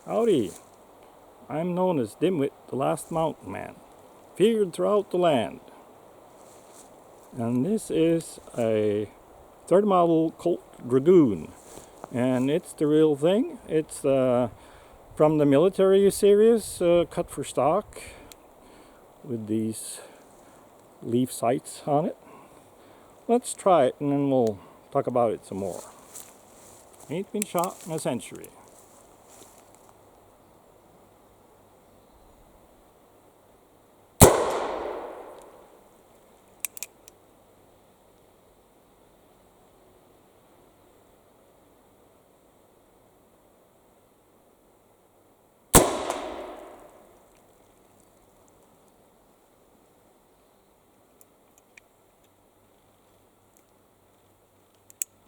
Howdy, I'm known as Dimwit, the last mountain man, feared throughout the land. And this is a third model Colt Dragoon, and it's the real thing. It's from the military series, cut for stock, with these leaf sights on it. Let's try it and then we'll talk about it some more. Ain't been shot in a century.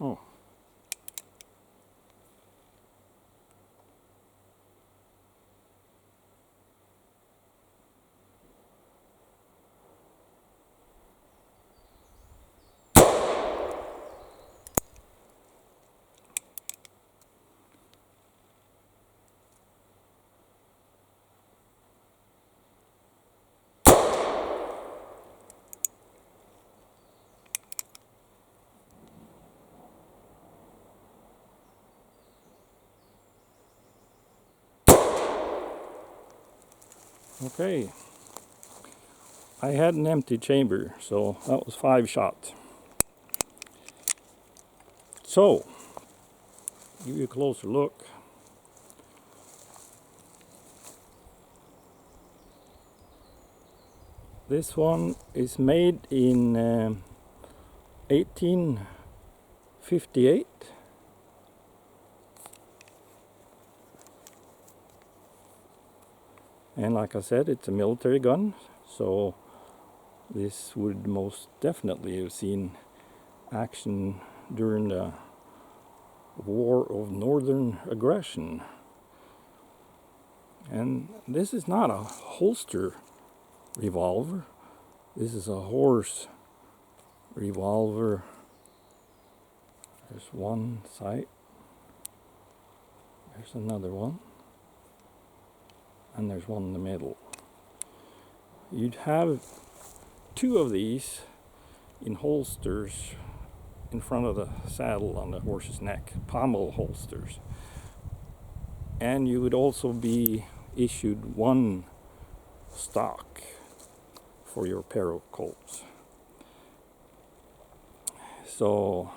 Oh. Okay, I had an empty chamber, so that was 5 shots. So, give you a closer look. This one is made in 1858. And like I said, it's a military gun, so this would most definitely have seen action during the War of Northern Aggression. And this is not a holster revolver. This is a horse revolver. There's one sight. There's another one. And there's one in the middle. You'd have 2 of these in holsters in front of the saddle on the horse's neck, pommel holsters. And you would also be issued 1 stock for your pair of Colts. So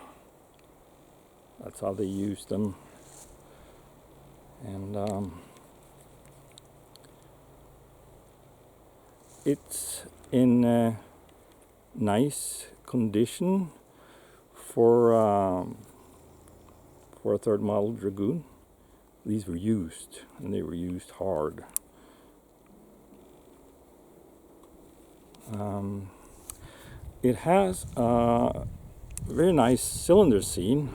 that's how they used them. And it's in nice condition for a third model Dragoon. These were used, and they were used hard. It has a very nice cylinder scene.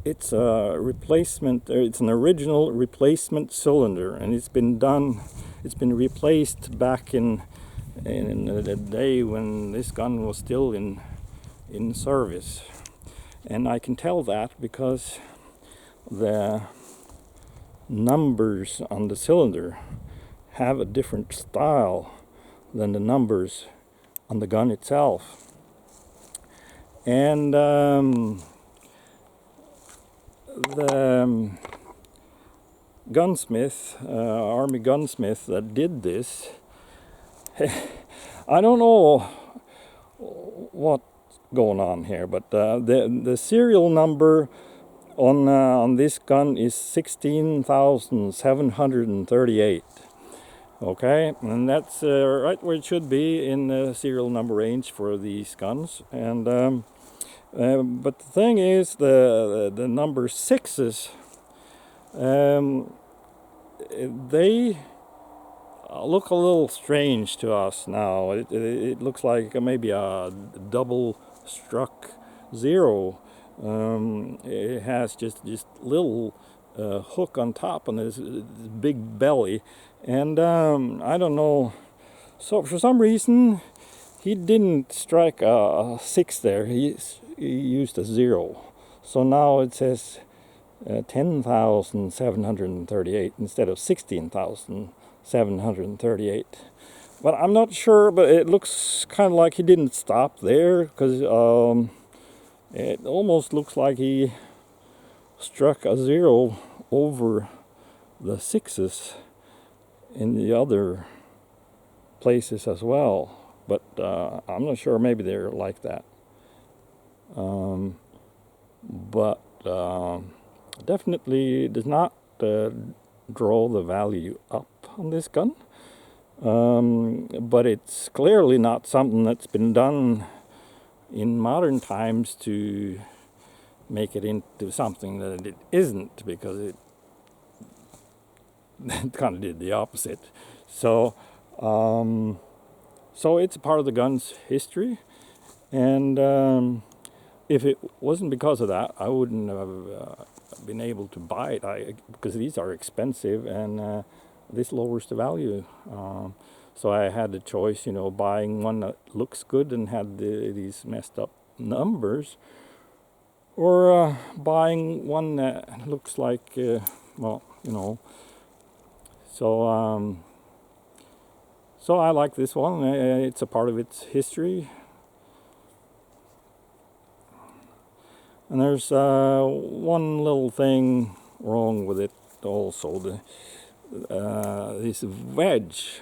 It's a replacement. It's an original replacement cylinder, and it's been replaced back in the day when this gun was still in service. And I can tell that because the numbers on the cylinder have a different style than the numbers on the gun itself. And the gunsmith, army gunsmith that did this, I don't know what's going on here, but the serial number on this gun is 16,738. Okay, and that's right where it should be in the serial number range for these guns. And but the thing is, the number 6s, they look a little strange to us now. It looks like maybe a double struck 0. It has just little hook on top and this big belly, and I don't know. So for some reason, he didn't strike a 6 there. He used a 0. So now it says 10,738 instead of 16,738. But I'm not sure, but it looks kind of like he didn't stop there, because it almost looks like he struck a 0 over the 6s in the other places as well. But I'm not sure, maybe they're like that. But definitely does not draw the value up on this gun. But it's clearly not something that's been done in modern times to make it into something that it isn't, because it kind of did the opposite. So so it's a part of the gun's history, and if it wasn't because of that, I wouldn't have been able to buy it, because these are expensive, and this lowers the value. So I had the choice, buying one that looks good and had these messed up numbers, or buying one that looks like, well, So so I like this one. It's a part of its history. And there's one little thing wrong with it also. This wedge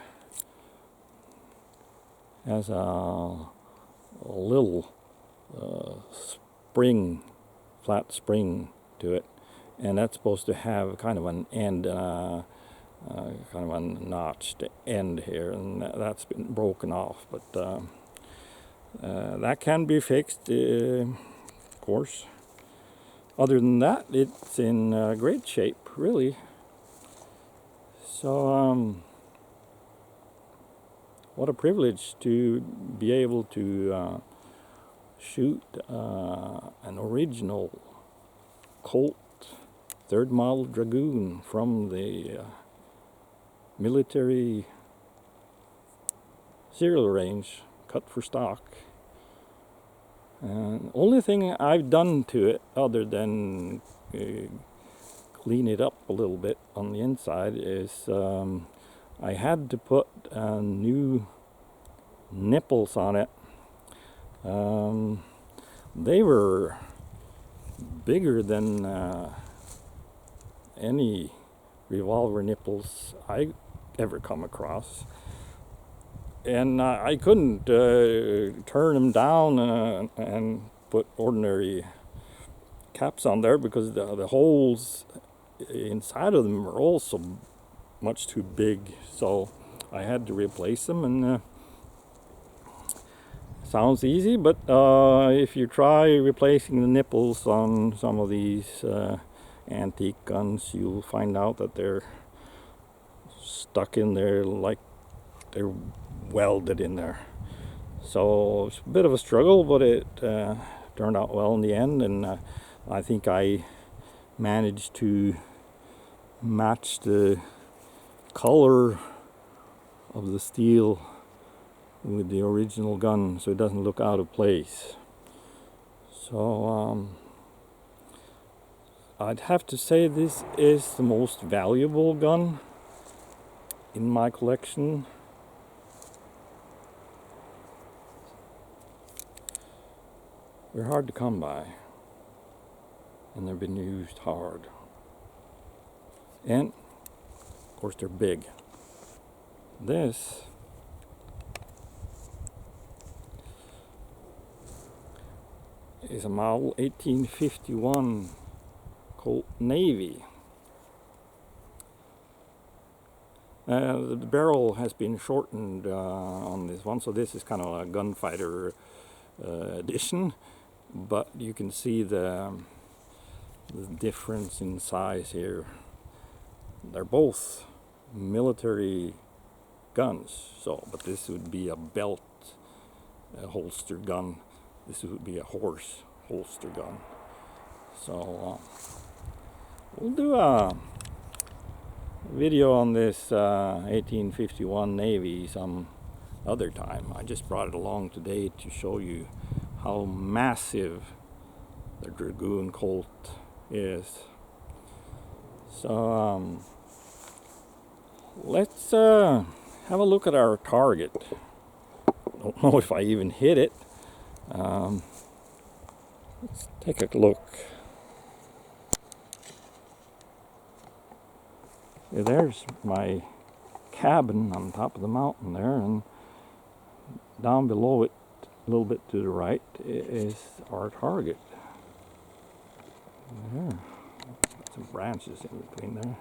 has a little spring, flat spring to it, and that's supposed to have kind of an end, kind of a notched end here, and that's been broken off. But that can be fixed, of course. Other than that, it's in great shape, really. So what a privilege to be able to shoot an original Colt 3rd Model Dragoon from the military serial range, cut for stock. And only thing I've done to it, other than clean it up a little bit on the inside, is I had to put new nipples on it. They were bigger than any revolver nipples I ever come across, and I couldn't turn them down and put ordinary caps on there, because the holes inside of them are also much too big. So I had to replace them, and sounds easy, but if you try replacing the nipples on some of these antique guns, you'll find out that they're stuck in there like they're welded in there. So it's a bit of a struggle, but it turned out well in the end, and I think I managed to match the color of the steel with the original gun, so it doesn't look out of place. So I'd have to say this is the most valuable gun in my collection. They're hard to come by, and they've been used hard, and of course they're big. This is a model 1851 Colt Navy. The barrel has been shortened on this one, so this is kind of a gunfighter edition, but you can see the difference in size here. They're both military guns, but this would be a belt holster gun. This would be a horse holster gun. So we'll do a video on this 1851 Navy other time. I just brought it along today to show you how massive the Dragoon Colt is. So let's have a look at our target. Don't know if I even hit it. Let's take a look. See, there's my cabin on top of the mountain there, and down below it, a little bit to the right, is our target. There, got some branches in between there.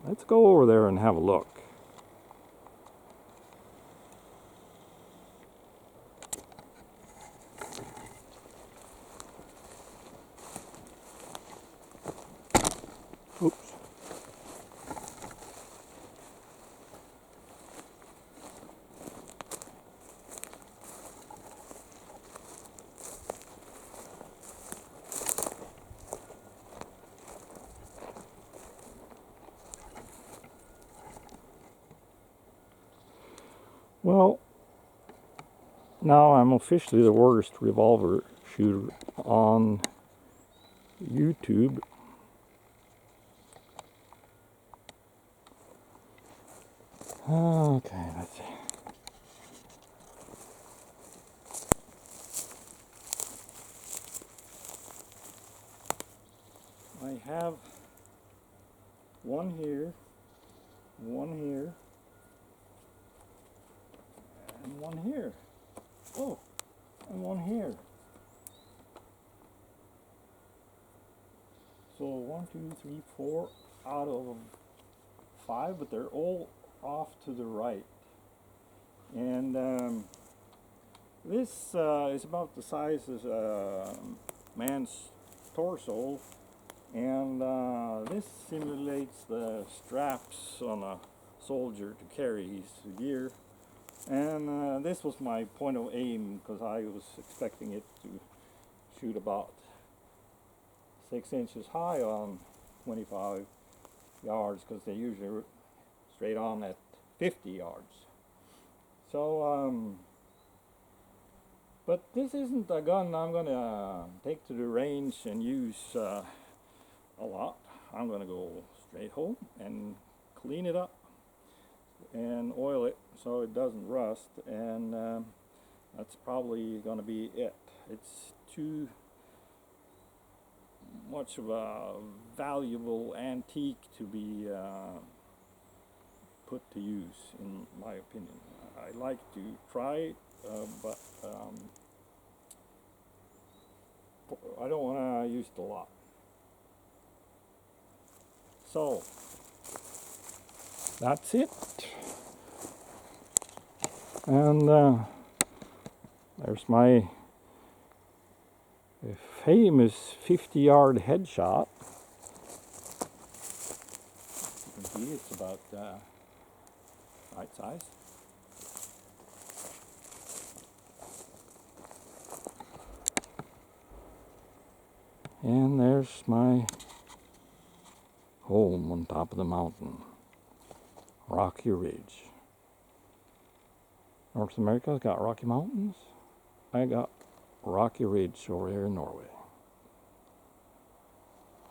Let's go over there and have a look. Oops. Well, now I'm officially the worst revolver shooter on YouTube. Okay, let's see. I have one here, and one here. Oh, and one here. So 1, 2, 3, 4 out of 5, but they're all off to the right. And this is about the size as a man's torso, and this simulates the straps on a soldier to carry his gear. And this was my point of aim, because I was expecting it to shoot about 6 inches high on 25 yards, because they usually straight on at 50 yards. So, but this isn't a gun I'm going to take to the range and use a lot. I'm going to go straight home and clean it up and oil it so it doesn't rust, and that's probably going to be it. It's too much of a valuable antique to be put to use, in my opinion. I like to try it, but I don't want to use it a lot. So that's it. And there's my famous 50-yard headshot. You can see it's about right size. And there's my home on top of the mountain, Rocky Ridge. North America's got Rocky Mountains. I got Rocky Ridge over here in Norway.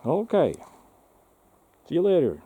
Okay, see you later.